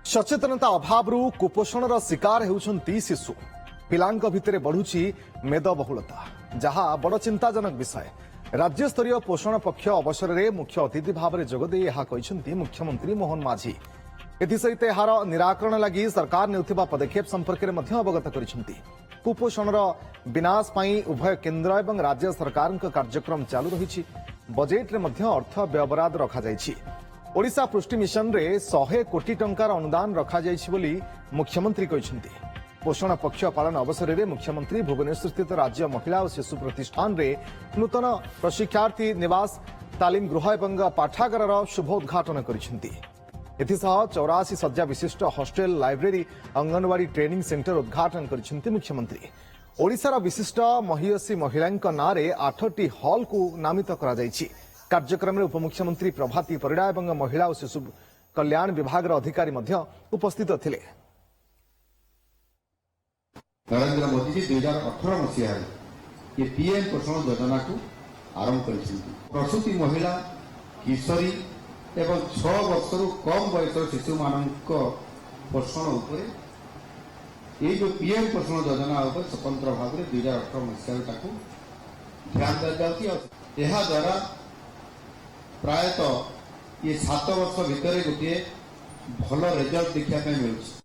सचेतनता अभाव कुपोषण शिकार होती शिशु पिलांक भितर बढ़ुची मेदबहुलता जहाँ बड़ चिंताजनक विषय राज्यस्तरीय पोषण पक्ष अवसर में मुख्य अतिथि भाव में जोगदे मुख्यमंत्री मोहन माझी एसत यार निराकरण लगी सरकार नेउथिबा पदक्षेप संपर्क में अवगत कर कुपोषणर विनाश पर उभय केन्द्र और राज्य सरकार कार्यक्रम चालू रही बजेट में अर्थ व्ययबराद रखा ओडिशा पुष्टि मिशन रे 100 कोटी टंकार अनुदान रखा बोली मुख्यमंत्री कहते पोषण पक्ष पालन अवसर में मुख्यमंत्री भुवनेश्वर स्थित राज्य महिला और शिशु प्रतिष्ठान रे नूतन प्रशिक्षार्थी निवास तालीम गृह और पाठागार शुभोद्घाटन करछंती। एथिसह 84 शज्या विशिष्ट hostel library anganwadi training centre उद्घाटन करछंती मुख्यमंत्री। ओडिशार विशिष्ट महियसी महिलांक नारे 8टी हॉल को नामित करा जायछि। कार्यक्रम में उपमुख्यमंत्री प्रभाती परिड़ा और महिला और शिशु कल्याण विभाग अधिकारी उपस्थित थे। नरेंद्र मोदी जी 2018 मसीह पीएम पोषण योजना को आरंभ कर प्रसूति महिला किशोरी एवं 6 वर्ष कम बयस शिशु मान पोषण ये जो पीएम पोषण योजना स्वतंत्र भाव में 2018 मसीह ध्यान दिया द्वारा प्रायतः ये 7 वर्ष भितर गोटे भल रिजल्ट देखा मिलूँ।